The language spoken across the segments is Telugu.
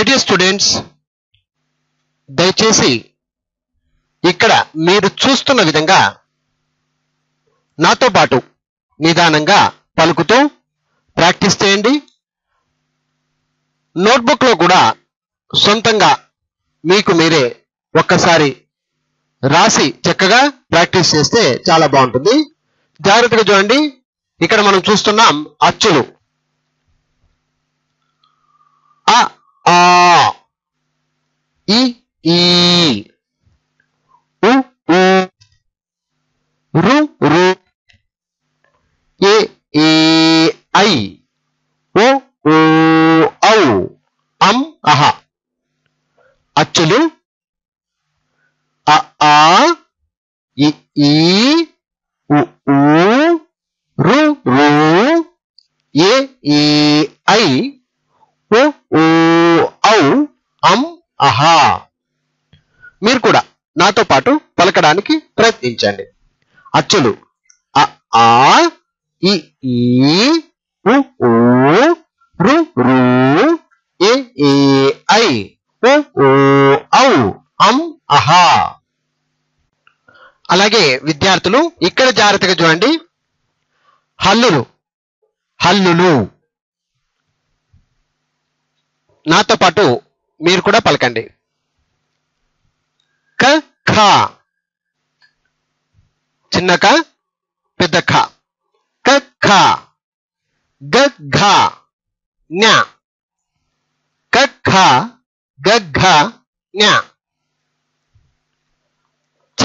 మై డియర్ స్టూడెంట్స్, దయచేసి ఇక్కడ మీరు చూస్తున్న విధంగా నాతో పాటు నిదానంగా పలుకుతూ ప్రాక్టీస్ చేయండి. నోట్బుక్ లో కూడా సొంతంగా మీకు మీరే ఒక్కసారి రాసి చక్కగా ప్రాక్టీస్ చేస్తే చాలా బాగుంటుంది. జాగ్రత్తగా చూడండి. ఇక్కడ మనం చూస్తున్నాం అచ్చులు. అ ఆ, ఇ ఈ, ఉ ఊ, రు రు, ఏ ఏ ఐ, ఓ ఓ ఔ, అం అహ. అచ్చులు అ ఆ, ఇ ఈ, ఉ ఊ, రు రు, ఏ ఏ ఐ, ఓ ఓ ఔ, అం అహ. మీరు కూడా నాతో పాటు పలకడానికి ప్రయత్నించండి. అచ్చులు అ ఆ, ఇ ఈ, ఉ ఊ, రు రు, ఏ ఏ ఐ, ఓ ఓ ఔ, అం అహ. అలాగే విద్యార్థులు ఇక్కడ జాగ్రత్తగా చూడండి. హల్లులు. హల్లులు నాతో పాటు మీరు కూడా పలకండి. క ఖ, చిన్న క పెద్ద ఖ. క ఖ. గ ఘ ఞ. క ఖ గ ఘ ఞ. చ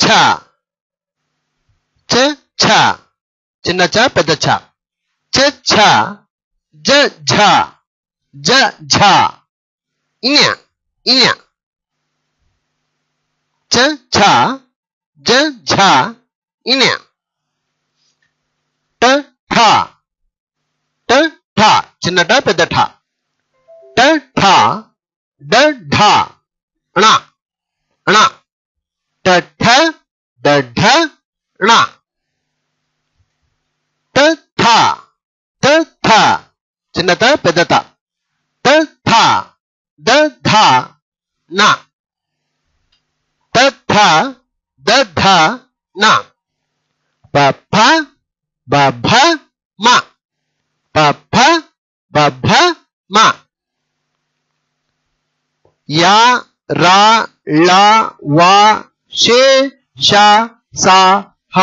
ఛ. చ ఛ, చిన్న చ పెద్ద ఛ. చ ఛ. జ ఝ. జ ఝ. ఇఞ ఇఞ. చ ఛ. జ ఝ ఇఞ. ట ఠ. ట ఠ, చిన్న ట పెద్ద ఠ. ట ఠ. డ ఢ ణ ణ. ట ఠ డ ఢ ణ. త థ. త థ, చిన్న త పెద్ద త. త థ. ద ధ న. త థ ద ధ న. ప ఫ బ భ మ. ప ఫ బ భ మ. యా రా ళ వా షే ష స హ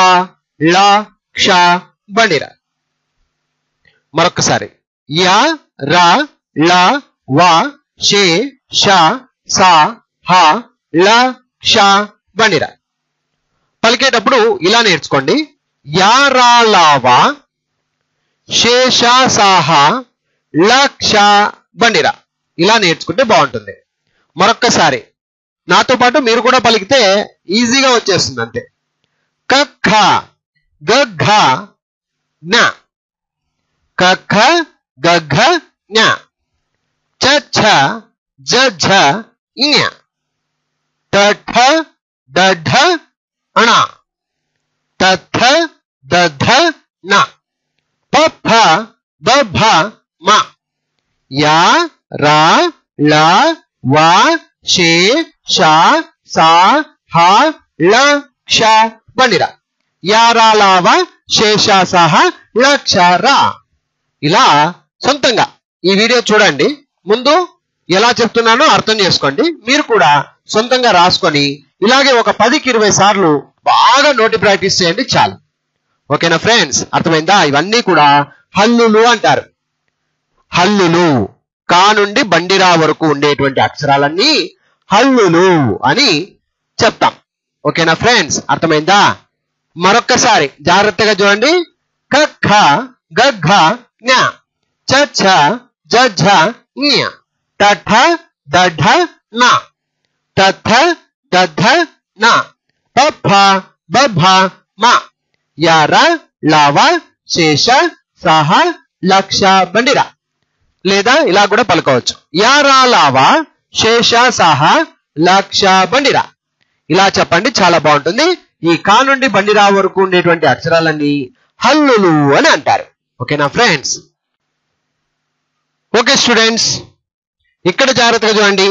ళ క్ష బండిరా. మరొకసారి యా రా ళ వా షే ష స హ ళ క్ష బండిరా. పలికేటప్పుడు ఇలా నేర్చుకోండి. యా రా ళ వా షే ష స హ ళ క్ష బండిరా. ఇలా నేర్చుకుంటే బాగుంటుంది. మరొక్కసారి నాతో పాటు మీరు కూడా పలికితే ఈజీగా వచ్చేస్తుంది అంతే. క ఖ గ ఘ జ్ఞ. క ఖ గ ఘ జ్ఞ. చ ఛ జ ఝ ఇఞ. ట ఠ డ ఢ ణ. త థ ద ధ న. ప ఫ బ భ మ. యా రా ళ వా షే ష స హ ళ క్ష బండిరా. యా రా ళ వా షే ష స హ ళ క్ష రా. ఇలా సొంతంగా ఈ వీడియో చూడండి. ముందు ఎలా చెప్తున్నానో అర్థం చేసుకోండి. మీరు కూడా సొంతంగా రాసుకొని ఇలాగే ఒక 10కి 20 సార్లు బాగా నోటి ప్రాక్టీస్ చేయండి చాలు. ఓకేనా ఫ్రెండ్స్? అర్థమైందా? ఇవన్నీ కూడా హల్లులు అంటారు. హల్లులు. కా నుండి బండిరా వరకు ఉండేటువంటి అక్షరాలన్నీ హల్లులు అని చెప్తాం. ఓకేనా ఫ్రెండ్స్? అర్థమైందా? మరొక్కసారి జాగ్రత్తగా చూడండి. క ఖ గ ఘ జ్ఞ. చ ఛ జ ఝ ఞ. ట ఠ ద ఢ న. త థ ద ధ న. ప ఫ బ భ మ. యా రా ళ వా షే ష స హ ళ క్ష బండిరా. లేదా ఇలా కూడా పలుకోవచ్చు. యా రా ళ వా షే ష స హ ళ క్ష బండిరా. ఇలా చెప్పండి, చాలా బాగుంటుంది. ఈ కా నుండి బండిరా వరకు ఉండేటువంటి అక్షరాలన్నీ హల్లులు అని అంటారు. ఓకేనా ఫ్రెండ్స్? ఓకే స్టూడెంట్స్, ఇక్కడ జాగ్రత్తగా చూడండి.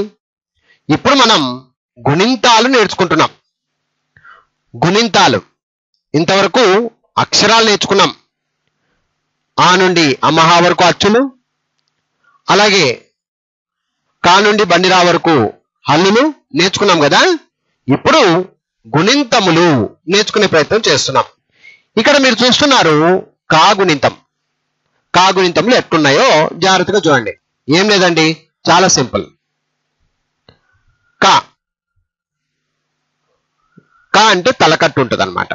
ఇప్పుడు మనం గుణింతాలు నేర్చుకుంటున్నాం. గుణింతాలు ఇంతవరకు అక్షరాలు నేర్చుకున్నాం. ఆ నుండి అమహా వరకు అచ్చులు, అలాగే కా నుండి బండిరా వరకు హల్లులు నేర్చుకున్నాం కదా. ఇప్పుడు గుణింతములు నేర్చుకునే ప్రయత్నం చేస్తున్నాం. ఇక్కడ మీరు చూస్తున్నారు కా గుణింతం. కా గుణింతములు ఎట్టున్నాయో జాగ్రత్తగా చూడండి. ఏం లేదండి, చాలా సింపుల్. కా కా అంటే తలకట్టు ఉంటుంది అనమాట.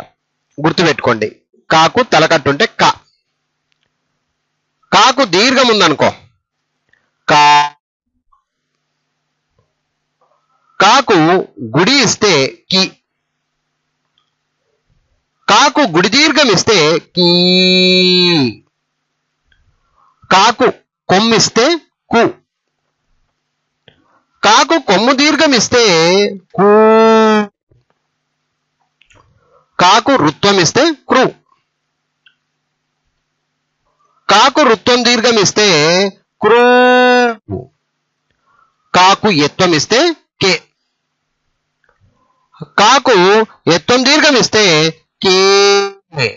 గుర్తుపెట్టుకోండి, కాకు తలకట్టు ఉంటే కా. కాకు దీర్ఘం ఉందనుకో కా. కాకు గుడి ఇస్తే కి. కాకు గుడి దీర్ఘం ఇస్తే కీ. కాకు కొమ్మిస్తే కు. కాకు కొమ్ము దీర్ఘం ఇస్తే కూ. కాకు రుత్వం ఇస్తే క్రు. కాకు రుత్వం దీర్ఘం ఇస్తే క్రూ. కాకు ఎత్వం ఇస్తే కే. కాకు ఎత్వం దీర్ఘం ఇస్తే కే.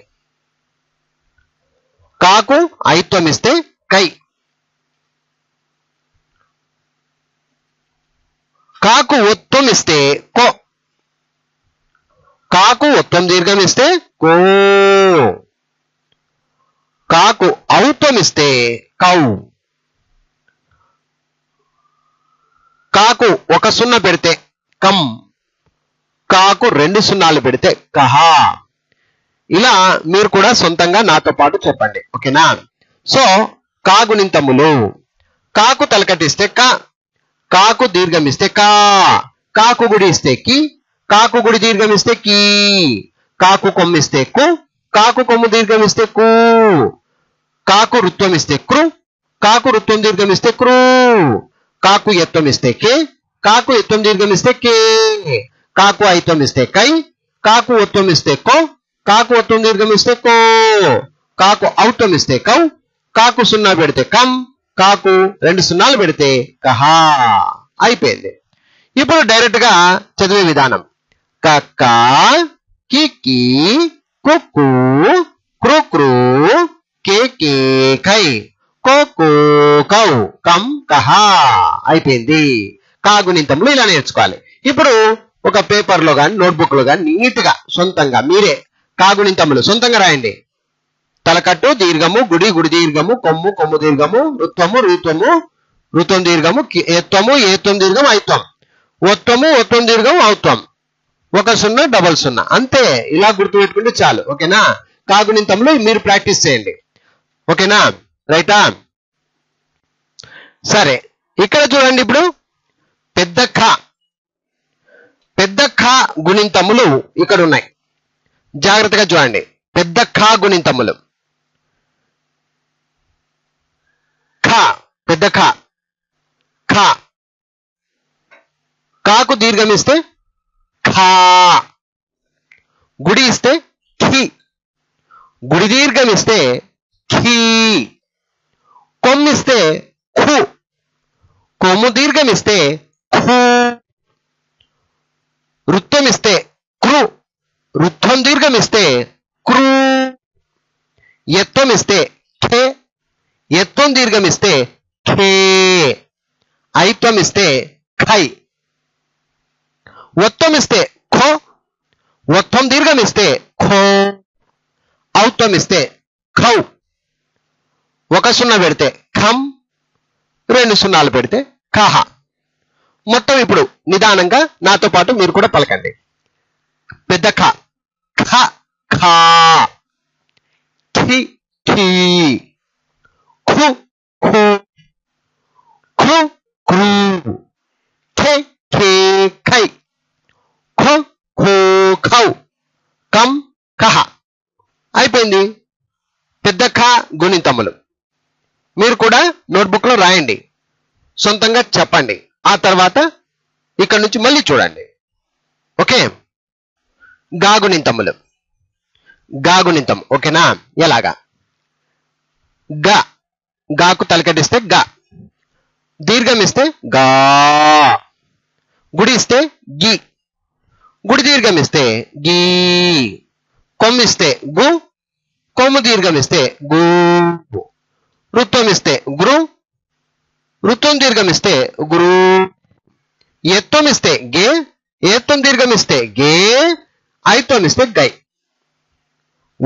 కాకు ఐత్వం ఇస్తే కై. కాకు ఒత్వం ఇస్తే కో. కాకు ఒత్వం దీర్ఘం ఇస్తే కో. కాకు ఔత్వం ఇస్తే కౌ. కాకు ఒక సున్నా పెడితే కం. కాకు 2 సున్నాలు పెడితే కహా. ఇలా మీరు కూడా సొంతంగా నాతో పాటు చెప్పండి, ఓకేనా. సో కా గుణింతములు. కాకు తలకటిస్తే క. కాకు దీర్ఘం ఇస్తే కా. కాకు గుడి ఇస్తే కి. కాకు గుడి దీర్ఘం ఇస్తే కీ. కాకు కొమ్మిస్తే కు. కాకు కొమ్ము దీర్ఘం ఇస్తే కు. కాకు రుత్వం ఇస్తే క్రు. కాకు రుత్వం దీర్ఘం ఇస్తే క్రూ. కాకు ఎత్వం ఇస్తే కే. కాకు ఎత్వం దీర్ఘం ఇస్తే కే. కాకు ఐత్వం ఇస్తే కై. కాకు ఒత్వం ఇస్తే కో. కాకు ఒత్వం దీర్ఘం ఇస్తే కో. కాకు ఔత్వం ఇస్తే కౌ. కాకు సున్నా పెడితే కం. కాకు 2 సున్నాలు పెడితే కహా. అయిపోయింది. ఇప్పుడు డైరెక్ట్ గా చదివే విధానం. కక్క కికి కుక్కు క్రుక్రు కేకే కై కోకో కౌ కం కహా. అయిపోయింది. కాగుణింతములు ఇలా నేర్చుకోవాలి. ఇప్పుడు ఒక పేపర్ లో గాని నోట్బుక్ లో గాని నీట్ గా సొంతంగా మీరే కాగుణింతములు సొంతంగా రాయండి. తలకట్టు దీర్ఘము, గుడి గుడి దీర్ఘము, కొమ్ము కొమ్ము దీర్ఘము, రుత్వము రుత్వము రుత్వం దీర్ఘము, ఏత్వము ఏత్వం దీర్ఘం, ఐత్వం, ఒత్వము ఒత్వం దీర్ఘం, ఔత్వం, 1 సున్నా డబల్ సున్నా. అంతే. ఇలా గుర్తుపెట్టుకుంటే చాలు, ఓకేనా. కాగుణింతములు మీరు ప్రాక్టీస్ చేయండి, ఓకేనా. రైటా. సరే, ఇక్కడ చూడండి. ఇప్పుడు పెద్ద ఖ. పెద్ద ఖ గుణింతములు ఇక్కడ ఉన్నాయి. జాగ్రత్తగా చూడండి. పెద్ద ఖ గుణింతములు. ఖ పెద్ద ఖ. ఖ కాకు దీర్ఘం ఇస్తే ఖా. గుడి ఇస్తే ఖి. గుడి దీర్ఘం ఇస్తే ఖీ. కొమ్మిస్తే ఖు. కొమ్ము దీర్ఘం ఇస్తే ఖు. రుత్వం ఇస్తే క్రు. రుత్వం దీర్ఘం ఇస్తే క్రూ. ఎత్వం ఇస్తే ఖే. ఎత్వం దీర్ఘం ఇస్తే ఖే. ఐత్వం ఇస్తే ఖై. ఒత్వం ఇస్తే ఖో. ఒత్వం దీర్ఘం ఇస్తే ఖో. ఔత్వం ఇస్తే ఖౌ. 1 సున్నా పెడితే ఖం. 2 సున్నాలు పెడితే ఖహ. మొత్తం ఇప్పుడు నిదానంగా నాతో పాటు మీరు కూడా పలకండి. పెద్ద ఖ. ఖ ఖా. ఖి ఖీ. ఖు ఖు. ఖు క్రూ. ఖే ఖే ఖై. ఖు ఖు ఖౌ కం కహ. అయిపోయింది. పెద్ద ఖ గుణింతములు. మీరు కూడా నోట్బుక్ లో రాయండి, సొంతంగా చెప్పండి. ఆ తర్వాత ఇక్కడ నుంచి మళ్ళీ చూడండి, ఓకే. గాగుణింతములు. గాగుణింతం, ఓకేనా. ఎలాగా? గ. గాకు తలకటిస్తే గ. దీర్ఘం ఇస్తే గా, గుడి ఇస్తే గి, గుడి దీర్ఘం ఇస్తే గీ, కొమ్ము ఇస్తే గు, కొమ్ము దీర్ఘం ఇస్తే గు, వృత్తం ఇస్తే గురు, వృత్తం దీర్ఘం ఇస్తే గురు, ఎత్తం ఇస్తే గే, ఏత్తం దీర్ఘం ఇస్తే గే, ఐత్తం ఇస్తే గై,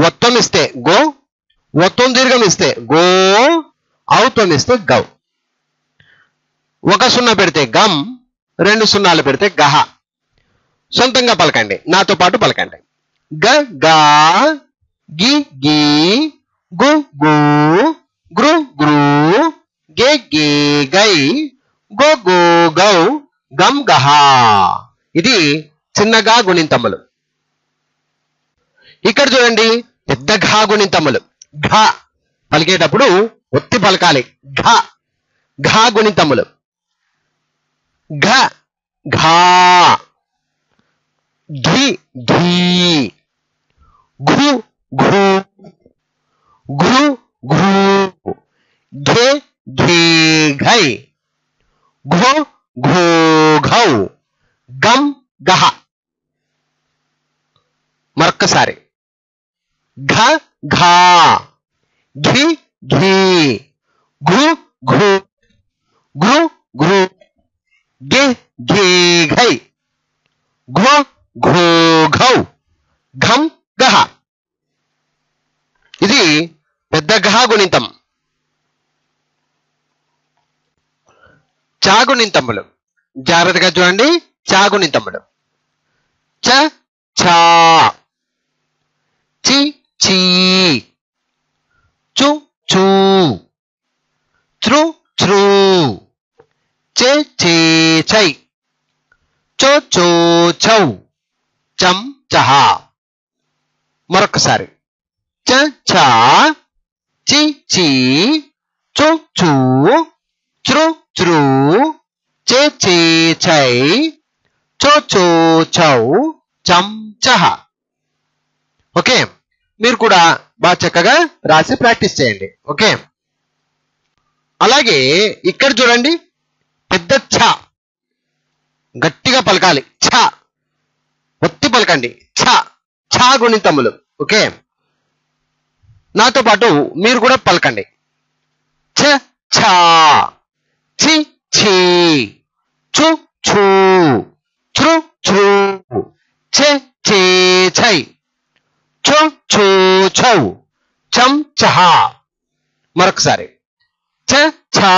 ఒత్తం ఇస్తే గో, ఒత్తం దీర్ఘం ఇస్తే గో, ఔత్తం ఇస్తే గౌ. ఒక సున్నా పెడితే గం, రెండు సున్నాలు పెడితే గహ. సొంతంగా పలకండి, నాతో పాటు పలకండి. గ గా, గి గి, గు గు, గృ గృ, గే గే గై, గో గో గౌ, గం గహ. ఇది చిన్నగా గుణింతములు. ఇక్కడ చూడండి పెద్ద ఘా గుణింతములు. ఘ పలికేటప్పుడు ఒత్తి పలకాలి. ఘ ఘా గుణింతములు. ఘ ఘా, ఘి ఘీ, ఘు ఘూ, ఘృ ఘృ, ఘే ఘీ ఘై, ఘో ఘో ఘౌ, గం గహ. మరొక్కసారి ఘ ఘా, ఘి ఘీ, ఘృ ఘృ, ఘృ ఘృ, గే ఘే ఘై, ఘో ఘో ఘౌ, ఘం గహ. ఇది పెద్ద ఘ గుణింతం. చా గుణింతములు. జాగ్రత్తగా చూడండి. చా గుణింతములు. చ ఛా, చి ఛీ, చు ఛూ, త్రు ఛ్రూ, చే ఛే ఛై, చో చో ఛౌ, చం చహ. మరొకసారి చ ఛా, చి ఛీ, చు ఛూ, త్రు త్రూ, చే ఛే ఛై, చో చో ఛౌ, చం చహ. ఓకే, మీరు కూడా బాగా చక్కగా రాసి ప్రాక్టీస్ చేయండి. ఓకే, అలాగే ఇక్కడ చూడండి పెద్ద ఛ, గట్టిగా పలకాలి. ఛ ఒత్తి పలకండి. ఛ ఛ గుణితములు. ఓకే, నాతో పాటు మీరు కూడా పలకండి. ఛ ఛా, చి ఛీ, చు ఛూ, త్రు ఛ్రూ, చే ఛే ఛై, చో చో ఛౌ, చం చహ. మరొకసారి చ ఛా,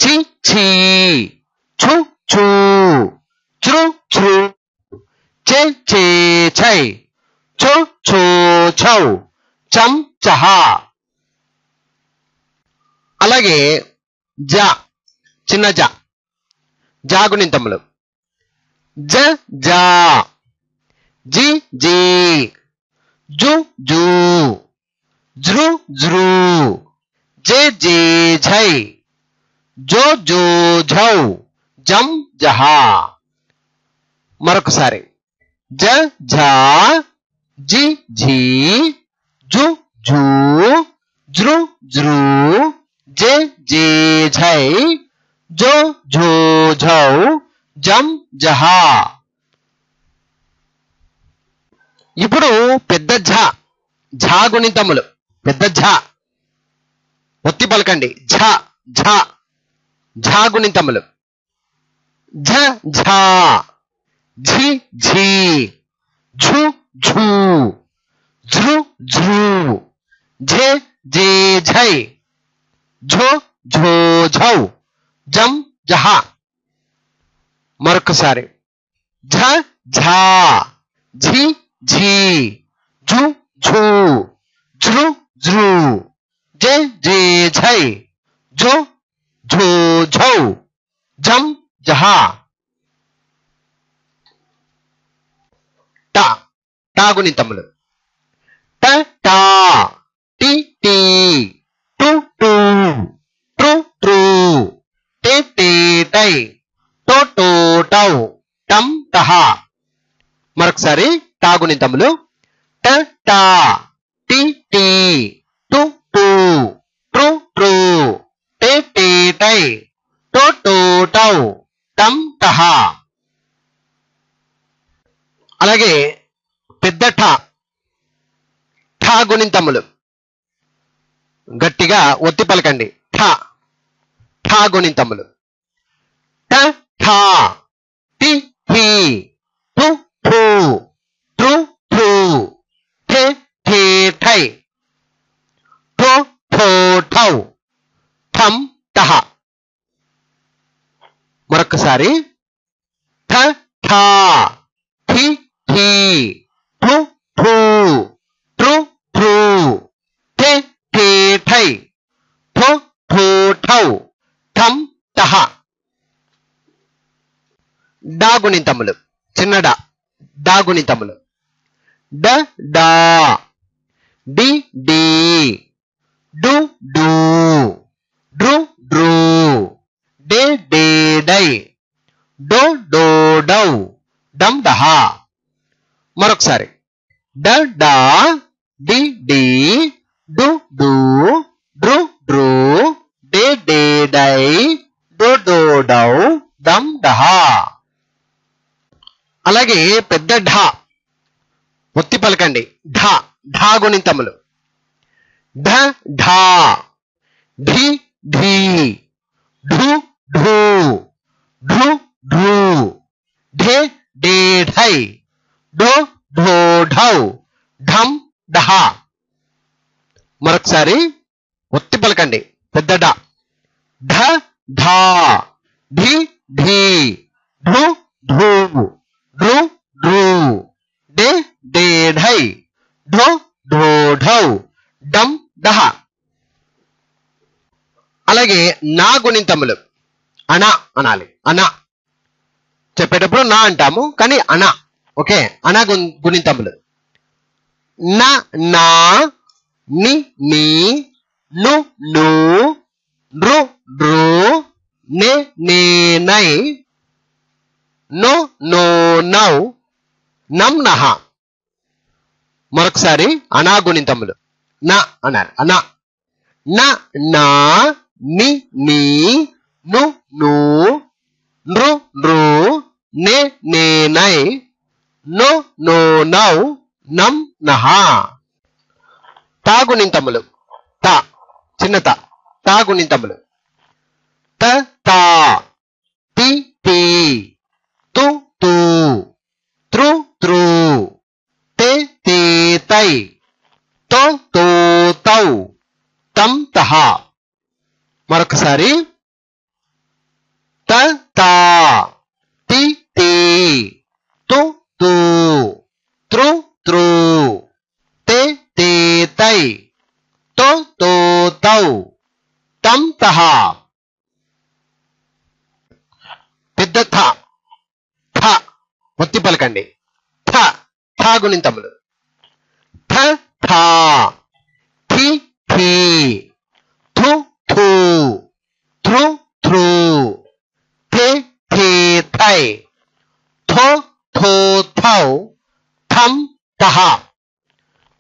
చి ఛీ, చు ఛూ, త్రు ఛ్రూ, చే ఛే ఛై, చో చో ఛౌ, చం చహ. అలాగే జ, చిన్న జ, జా గుణింతములు. జ జా, జి జీ, జు జూ, జ్రు జ్రూ, జే జే ఝై, జో జో ఝౌ, జం జహ. మరొకసారి జ ఝా, జి ఝీ, జు ఝూ, జ్రు జ్రూ, జే జే ఝై, జో ఝో ఝౌ, జం జహ. ఇప్పుడు పెద్ద ఝ, ఝా గుణితములు. పెద్ద ఝ ఒత్తి పలకండి. ఝ ఝ, ఝా గుణితములు. ఝ ఝా, ఝి ఝీ, ఝు ఝూ, ఝృ ఝృ, ఝే జే ఝై, ఝో ఝో ఝౌ, జం జహ. మరొకసారి ఝ ఝా, ఝి ఝీ, ఝు ఝూ, ఝృ ఝృ, జే జే ఝై, ఝో ఝో ఝౌ, జం జహ. ట, టా గుణితములు. ట టా, టి టీ, టు టూ, ట్రు ట్రూ, టే టే టై, టో టో టౌ, టం టహ. మరొకసారి టా గుణితములు. ట టా, టి టీ, టు టూ, ట్రు ట్రూ, టే టే టై, టో టో టౌ టం టహ. అలాగే పెద్ద ఠ ఠ గుణింతములు గట్టిగా ఒత్తి పలకండి. ఠ ఠ గుణింతములు ట ఠ టి ఠి టు ఠు ట్రు ఠు ఠె ఠే ఠై ఠో ఠో ఠౌ ఠం టహ. మరొకసారి ఠ ఠ ఠి ఠి ఠు ఠు ట్రు ఠు ఠె ఠే ఠై ఠో ఠో ఠౌ ఠం టహ. డా గుణింతములు చిన్న డా గుణింతములు డ డా డి డి డు డు డ్రు డ్రు డే డే డై డో డో డౌ డం డహ. మరొకసారి డ డా డి డి డు డు డ్రు డ్రు డే డే డై డో డో డౌ డం డహ. అలాగే పెద్ద ఢ ఒత్తి పలకండి. ఢ ఢ గుణింతములు ఢ ఢా ఢి ఢీ ఢు ఢూ ఢృ ఢృ ఢే ఢే ఢై డో ఢో ఢౌ ఢం డహ. మరొకసారి ఒత్తి పలకండి. పెద్ద డ ఢ ఢా ఢి ఢీ ఢృ ఢూ డ్రు డ్రు డే డే ఢై ఢో ఢో ఢౌ డం డహ. అలాగే నా గుణింతములు అణ అనాలి. అణ చెప్పేటప్పుడు నా అంటాము కానీ అణ. ఓకే, అణ గుణింతములు న నా ని నీ ను ను నృ నృ నే నే నై నో నో నౌ నం నహ. మరొకసారి అనా గుణింతములు నా అనాలి. అనా న నా ని నీ ను ను నృ నృ నే నే నై నో నో నౌ నం నహ. తా గుణింతములు తా చిన్న తా గుణింతములు త తా తి తి తు తు త్రు త్రు తే తే తై తో తో తౌ తం తహ. మరొకసారి త తా తి తి తు తు త్రు త్రు తే తే తై తో తో తౌ తం తహ. పెద్ద థ థ ఒత్తి పలకండి. థ థ గుణింతములు థ థా థి థి థు థు థృ థృ థే థే థై థో థో థౌ థం తహ.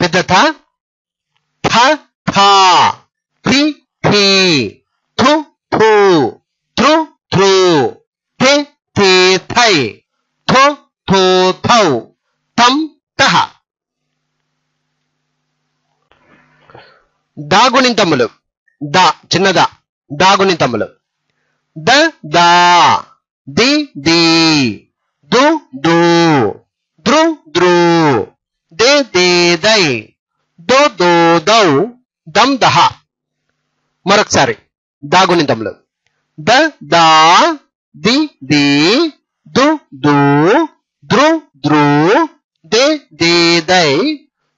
పెద్ద థ థ థా థి థి థు థు థృ థృ థే థే థై థో థో థౌ థం తహ. దా గుణింతములు దా చిన్నద దా గుణింతములు ద దా ది ది దు దు ద్రు ద్రు దే దే దై దో దో దౌ దం దహ. మరొకసారి దా గుణింతములు ద దా ది ది దు దు ద్రు ద్రు దే దే దై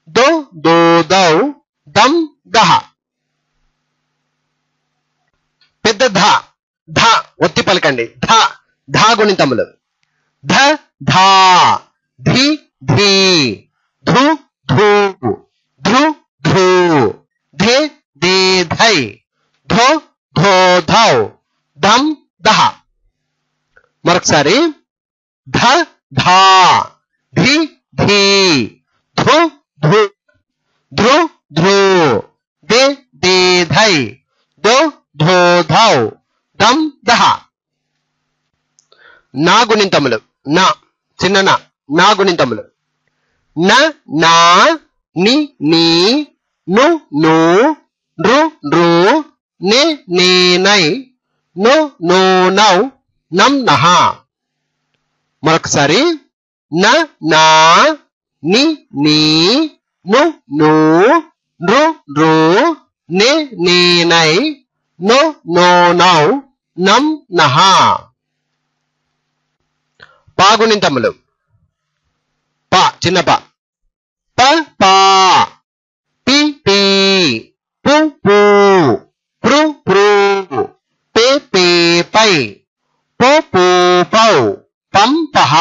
దో దో దౌ దం దహ. పెద్ద ధ ధ ఒత్తి పలకండి. ధ ధ గుణింతములు ధ ధా ధి ధీ ధృ ధూ ధృ ధృ ధే దే ధై ధో ధో ధౌ ధం దహ. మరొకసారి ధ ధా ధి ధీ ధృ ధృ ధృ ధృ దే దే ధై దో ధో ధౌ దం దహ. నా గుణింతములు నా చిన్న నా గుణింతములు న నా ని నీ ను ను రు రు నే నే నై నో నో నౌ నం నహ. మరొకసారి న నా ని నీ ను ను రు రు నే నే నై నో నో నౌ నం నహ. పా గుణింతములు ప చిన్న ప ప పా పి పి పు పు ప్రు ప్రు పే పే పై పో పూ పౌ పం పహ.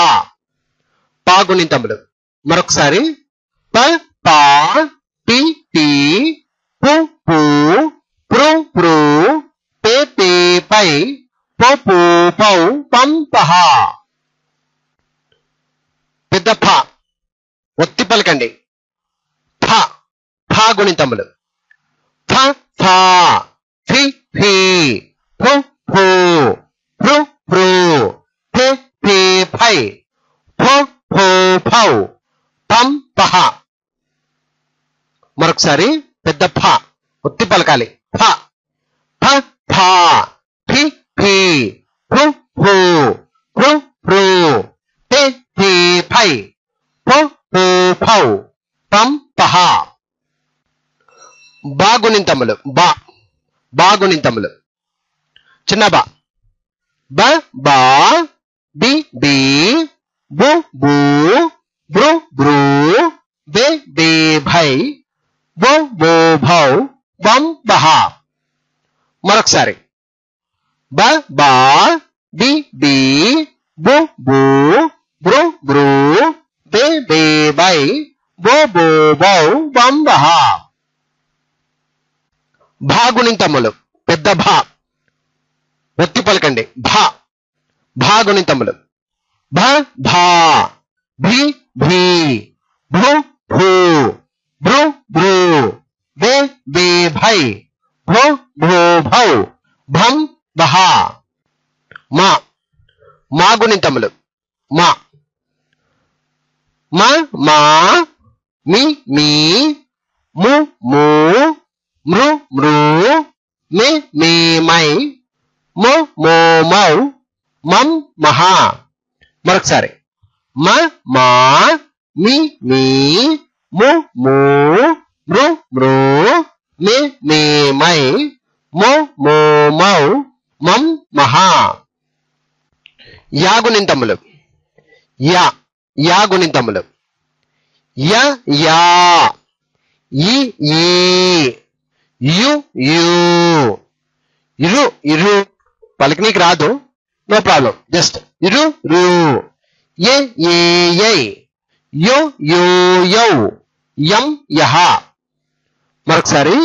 పా గుణింతములు మరొకసారి ప పా పి పి పు పు ప్రు ప్రు పే పే పై పో పూ పౌ పం పహ. పెద్ద ఫ ఒత్తి పలకండి ఫ ఫ గుణింతములు ఫ ఫ ఫి ఫి ఫు ఫు ప్రు ప్రు ఫే ఫే ఫై ఫో ఫో ఫౌ పం పహ. మరొకసారి పెద్ద ఫ ఒత్తి పలకాలి ఫ ఫ ఫ ఫి ఫి ఫు ఫు ప్రు ప్రు ఫే ఫే ఫై ఫో ఫో ఫౌ పం పహ. బా గుణింతములు బా గుణింతములు చిన్న బ బ బా బి బి బు బు బ్రు బ్రు బే బే భై బో బో భౌ బం బహ. మరొకసారి బ బా బి బి బు బు బ్రు బ్రు బే బే బై బో బో బౌ బం బహ. భా గుణింతములు పెద్ద భా ఒత్తి పలకండి భా గుణింతములు భ భా భి భీ భూ భూ భృ భృ బే బే భై భో భో భౌ భం బహ. మా గుణింతములు మా మా మీ మీ ము ము మృ మృ మే మే మై మో మో మౌ మం మహ. మరొకసారి మా మీ మీ ము ము మృ మృ మే మే మై మో మో మౌ మం మహ. యా గుణింతములు యా గుణింతములు య యా ఈ ఈ యు యు ఇరు ఇరు పలికినీకి రాదు నో ప్రాబ్లం జస్ట్ ఇరు రు ఏ ఏ యై యో యో యౌ యం యహ. మరొకసారి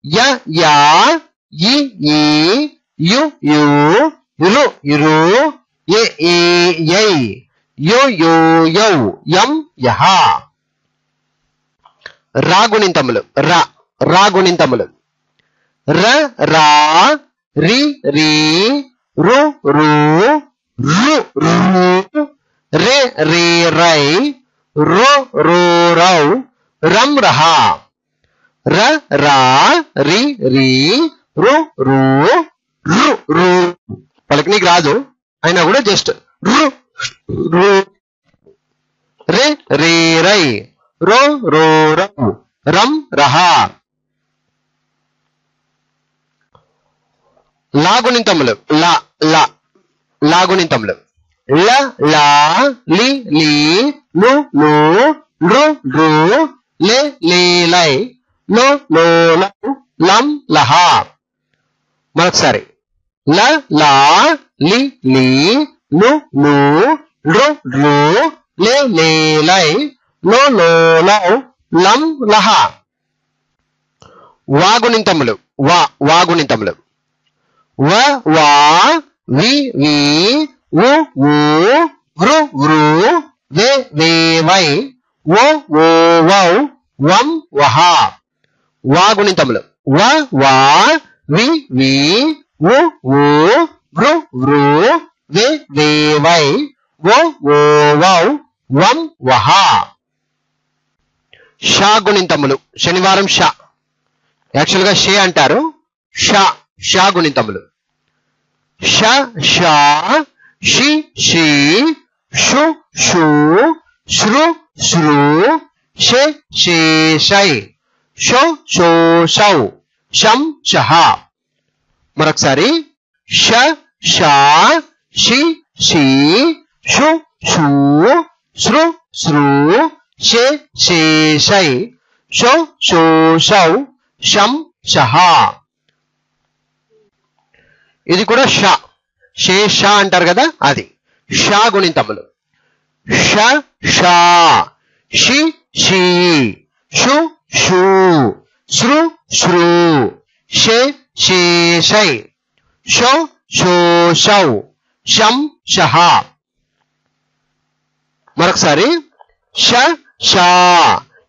య యా ఈ ఈ యు యు ఇరు ఇరు ఏ ఏ యై యో యో యౌ యం యహ. రా గుణింతములు రా గుణింతములు ర రా రి రి రు రు రు రు రే రే రై రో రో రౌ రం రహ. ర రా రి రి రు రు రు రు పలికినీకి రాదు అయినా కూడా జస్ట్ రు రు రే రే రై రో రో రౌ రం రహ. లా గుణింతములు లా గుణింతములు ల లా లి లి లు లు రు రు లే లే లై లో లో లౌ లం లహ. మరొకసారి ల లా లి లి లు లు రు రు లే లే లై లో లో లౌ లం లహ. వా గుణింతములు వా గుణింతములు వ వా వి వి వు వు వృ వృ వే వే వై ఓ ఓ వౌ వం వహ. వా గుణింతములు వ వా వి వి వు వు వృ వృ వే వే వై వో ఓ వౌ వం వహ. షా గుణింతములు శనివారం షా, యాక్చువల్ గా షే అంటారు, షా షా గుణింతములు. ష షా షి షి షు షు శ్రు శ్రు షే షే షై షో షో షౌ షం షహ. మరొకసారి ష షా షి షి షు షు శ్రు శ్రు షే షే షై షో షో షౌ షం షహ. ఇది కూడా షా, షే షా అంటారు కదా, అది షా గుణింతములు. ష షా షి షి షు షు శ్రు శ్రు షే షే షై షో షో షౌ షం షహ. మరొకసారి ష షా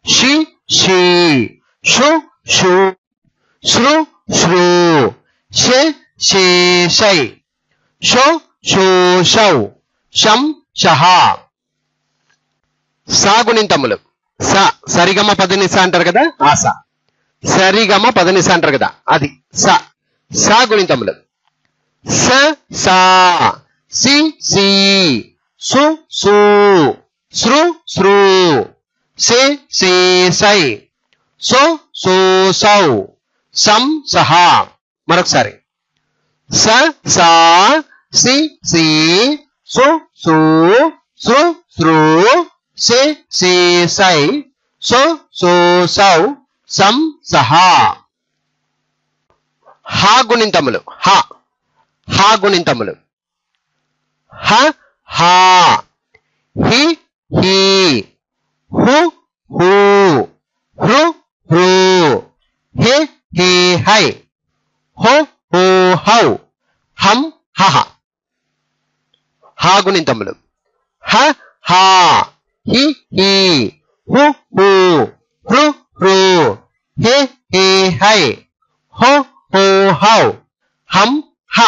షి షి షు షు శ్రు శ్రు షే షే షై షో షో షౌ షం షహ. సా గుణింతములు. స సరిగమ పదనిస అంటారు కదా, ఆ స. సరిగమ పదనిస అంటారు కదా, అది స. సా గుణింతములు. స సా సి సి సు సు శ్రు శ్రు సే సే సై సో సో సౌ సం సహ. మరొకసారి స సా సి సి సు సు శ్రు శ్రు సే సే సై సో సో సౌ సం సహ. హా గుణింతములు. హ హా గుణింతములు. హ హా హి హి హు హు హృ హృ హే హే హై హో హో హౌ హం హహ. హా గుణింతములు. హ హా హి హి హు హు హృ హృ హే హే హై హో హో హౌ హం హ.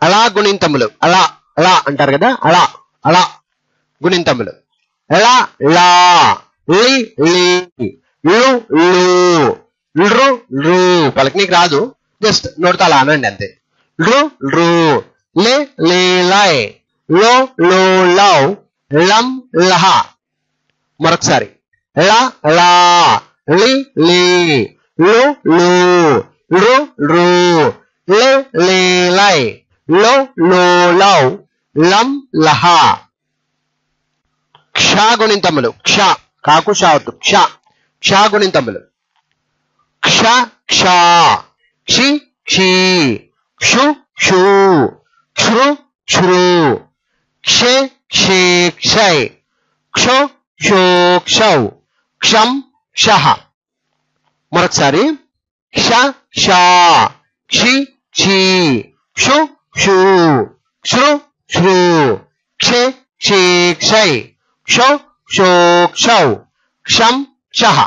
అలా గుణింతములు. అలా అలా అంటారు కదా, అలా అలా గుణింతములు. ఎలా లా లి లి లు లు లు లు. పలకనీకి రాదు, జస్ట్ నోటితో అలా అనండి అంతే. లు లు లే లే లై లో లో లౌ లం లహ. మరొకసారి లా లా లి లి లు లు లు లు లే లే లై లో లో లౌ లం లహ. క్ష గుణింతములు. క్ష కాకు షావద్దు, క్ష క్ష గుణింతములు. క్ష క్ష క్షి క్షి క్షు క్షు క్షృ క్షృ క్షే క్షే క్షై క్షో క్షో క్షౌ క్షం క్షః. మరొకసారి క్ష క్ష క్షి క్షి క్షు క్షు క్షృ క్షృ క్షే క్షే క్షై క్షో క్షో క్షౌ క్షం క్షః.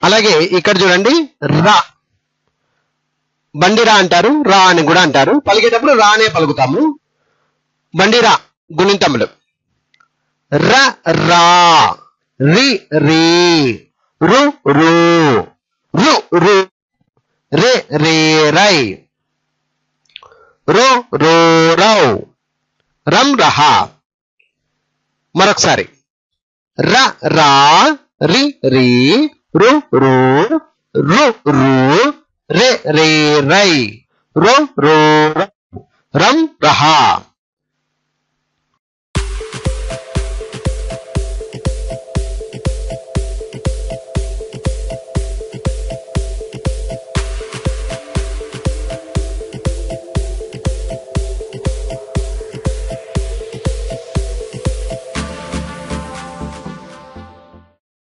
అలాగే ఇక్కడ చూడండి, రా బండిరా అంటారు, రా అని కూడా అంటారు. పలికేటప్పుడు రా అనే పలుకుతాము. బండిరా గుణింతములు. ర రా రి రి రు రు రు రు రే రే రై రో రో రౌ రం రహ. మరొకసారి ర రా రి రి రు రు రు రు రే రే రై రో రో రం రహ.